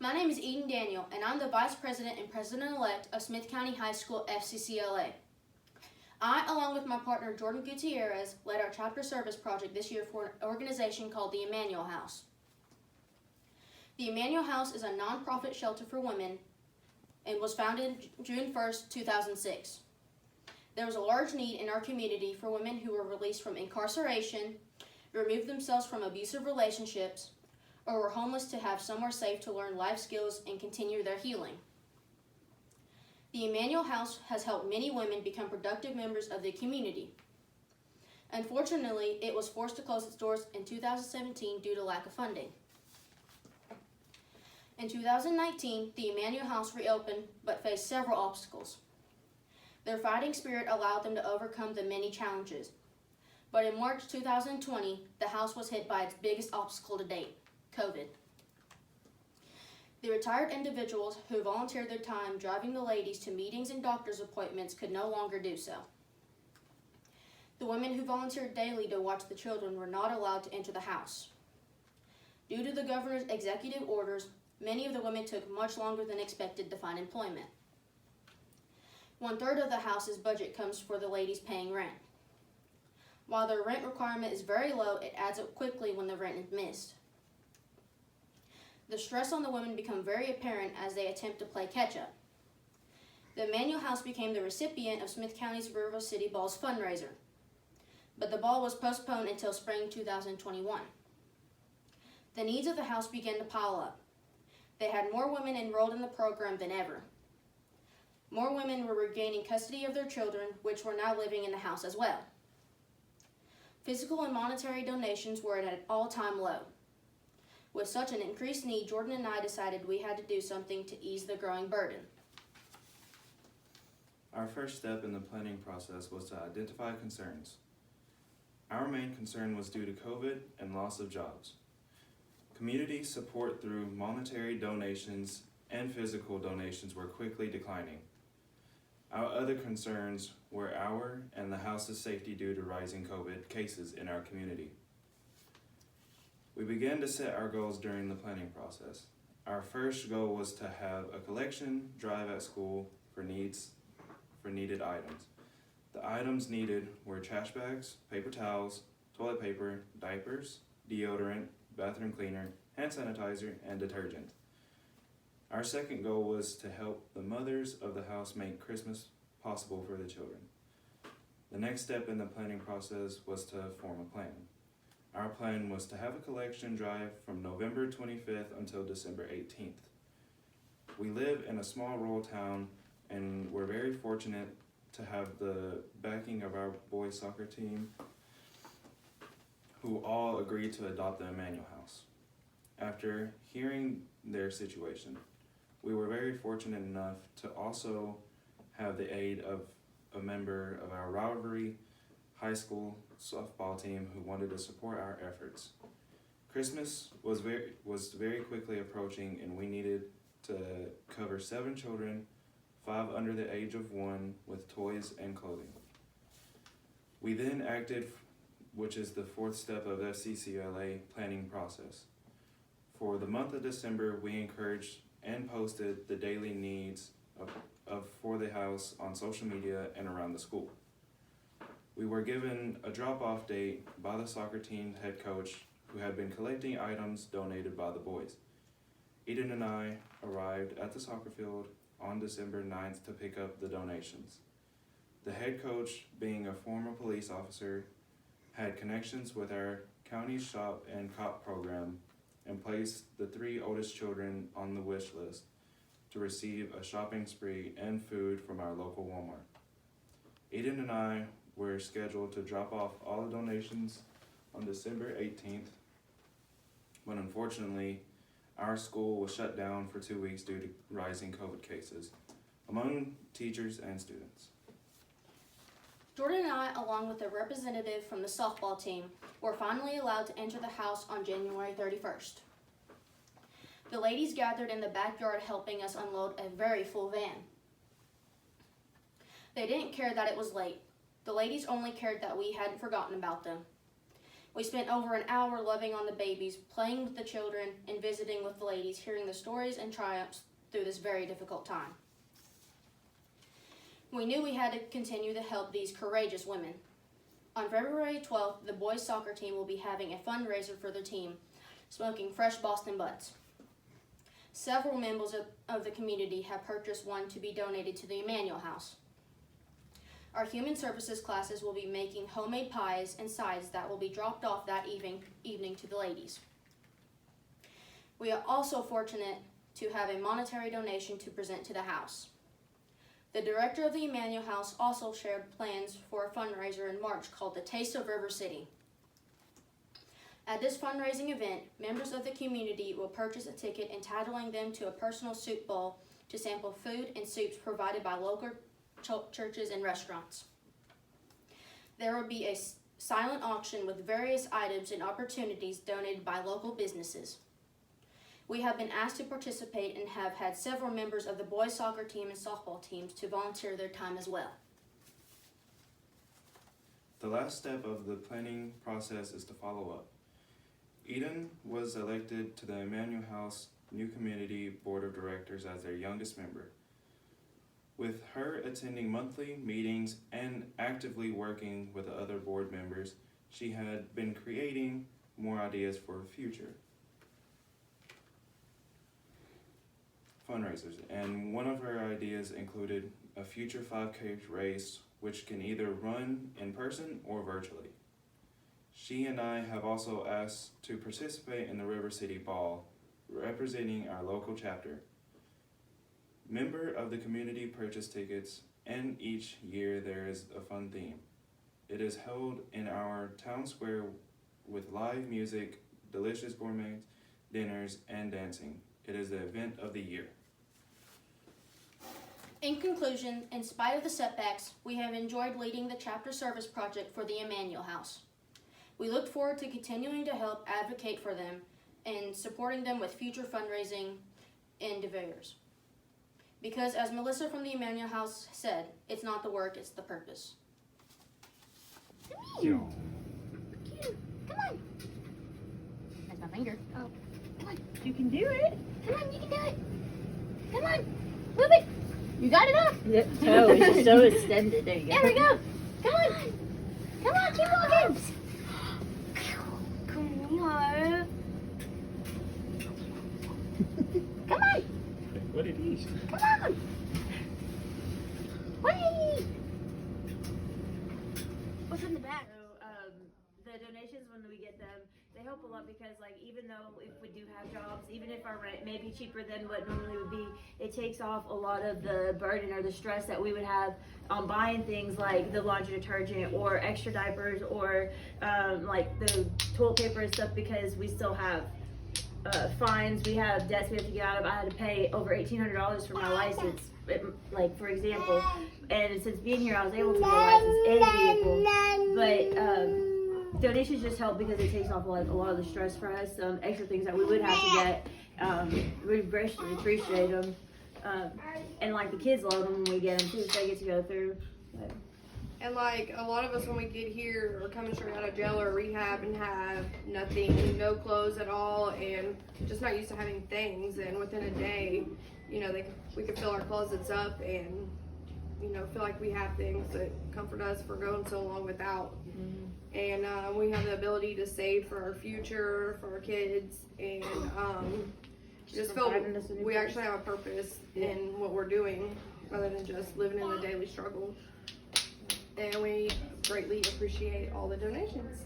My name is Eden Daniel, and I'm the Vice President and President-elect of Smith County High School FCCLA. I, along with my partner Jordan Gutierrez, led our chapter service project this year for an organization called the Emmanuel House. The Emmanuel House is a nonprofit shelter for women and was founded June 1st, 2006. There was a large need in our community for women who were released from incarceration, removed themselves from abusive relationships, or were homeless to have somewhere safe to learn life skills and continue their healing. The Emmanuel House has helped many women become productive members of the community. Unfortunately, it was forced to close its doors in 2017 due to lack of funding. In 2019, the Emmanuel House reopened but faced several obstacles. Their fighting spirit allowed them to overcome the many challenges. But in March 2020, the house was hit by its biggest obstacle to date, COVID. The retired individuals who volunteered their time driving the ladies to meetings and doctor's appointments could no longer do so. The women who volunteered daily to watch the children were not allowed to enter the house. Due to the governor's executive orders, many of the women took much longer than expected to find employment. 1/3 of the house's budget comes for the ladies paying rent. While their rent requirement is very low, it adds up quickly when the rent is missed. The stress on the women become very apparent as they attempt to play catch-up. The Emmanuel House became the recipient of Smith County's River City Ball's fundraiser, but the ball was postponed until spring 2021. The needs of the house began to pile up. They had more women enrolled in the program than ever. More women were regaining custody of their children, which were now living in the house as well. Physical and monetary donations were at an all-time low. With such an increased need, Jordan and I decided we had to do something to ease the growing burden. Our first step in the planning process was to identify concerns. Our main concern was due to COVID and loss of jobs. Community support through monetary donations and physical donations were quickly declining. Our other concerns were our and the house's safety due to rising COVID cases in our community. We began to set our goals during the planning process. Our first goal was to have a collection drive at school for needed items. The items needed were trash bags, paper towels, toilet paper, diapers, deodorant, bathroom cleaner, hand sanitizer, and detergent. Our second goal was to help the mothers of the house make Christmas possible for the children. The next step in the planning process was to form a plan. Our plan was to have a collection drive from November 25th until December 18th. We live in a small rural town and we're very fortunate to have the backing of our boys soccer team who all agreed to adopt the Emmanuel House. After hearing their situation, we were very fortunate enough to also have the aid of a member of our rivalry high school softball team who wanted to support our efforts. Christmas was very quickly approaching and we needed to cover 7 children, 5 under the age of 1, with toys and clothing. We then acted, which is the 4th step of the FCCLA planning process. For the month of December, we encouraged and posted the daily needs for the house on social media and around the school. We were given a drop-off date by the soccer team head coach who had been collecting items donated by the boys. Eden and I arrived at the soccer field on December 9th to pick up the donations. The head coach, being a former police officer, had connections with our county shop and cop program and placed the 3 oldest children on the wish list to receive a shopping spree and food from our local Walmart. Eden and I were scheduled to drop off all the donations on December 18th, but unfortunately, our school was shut down for 2 weeks due to rising COVID cases among teachers and students. Jordan and I, along with a representative from the softball team, were finally allowed to enter the house on January 31st. The ladies gathered in the backyard helping us unload a very full van. They didn't care that it was late. The ladies only cared that we hadn't forgotten about them. We spent over an hour loving on the babies, playing with the children, and visiting with the ladies, hearing the stories and triumphs through this very difficult time. We knew we had to continue to help these courageous women. On February 12th, the boys soccer team will be having a fundraiser for their team, smoking fresh Boston Butts. Several members of the community have purchased one to be donated to the Emmanuel House. Our human services classes will be making homemade pies and sides that will be dropped off that evening to the ladies. We are also fortunate to have a monetary donation to present to the house. The director of the Emmanuel House also shared plans for a fundraiser in March called the Taste of River City. At this fundraising event, members of the community will purchase a ticket entitling them to a personal soup bowl to sample food and soups provided by local churches and restaurants. There will be a silent auction with various items and opportunities donated by local businesses. We have been asked to participate and have had several members of the boys soccer team and softball teams to volunteer their time as well. The last step of the planning process is to follow up. Eden was elected to the Emmanuel House New Community Board of Directors as their youngest member. With her attending monthly meetings and actively working with the other board members, she had been creating more ideas for the future. Fundraisers, and one of her ideas included a future 5K race which can either run in person or virtually. She and I have also asked to participate in the River City Ball, representing our local chapter. Member of the community purchase tickets, and each year there is a fun theme. It is held in our town square with live music, delicious gourmet dinners, and dancing. It is the event of the year. In conclusion, in spite of the setbacks, we have enjoyed leading the chapter service project for the Emmanuel House. We look forward to continuing to help advocate for them and supporting them with future fundraising endeavors. Because as Melissa from the Emmanuel House said, it's not the work, it's the purpose. Come here. Cute. Come on. That's my finger. Oh, come on. You can do it. Come on, you can do it. Come on. Move it. You got it up. The toe is so extended. There you go. There we go. Come on. Come on, keep walking. Come on. Come on. What it is? Come on. Whee! What's in the back? So, the donations when we get them, they help a lot because, like, even though if we do have jobs, even if our rent may be cheaper than what normally would be, it takes off a lot of the burden or the stress that we would have on buying things like the laundry detergent or extra diapers or like the toilet paper and stuff, because we still have fines, we have debts we have to get out of. I had to pay over $1,800 for my license, like, for example, and since being here I was able to get a license and vehicle, but donations just help because it takes off like a lot of the stress for us. Extra things that we would have to get, we greatly appreciate them, and like the kids love them when we get them too, so they get to go through. But. And like a lot of us when we get here are coming straight out of jail or rehab and have nothing, no clothes at all, and just not used to having things. And within a day, you know, we could fill our closets up and, you know, feel like we have things that comfort us for going so long without. Mm-hmm. And we have the ability to save for our future, for our kids, and just feel we actually have a purpose in what we're doing rather than just living in the daily struggle. And we greatly appreciate all the donations.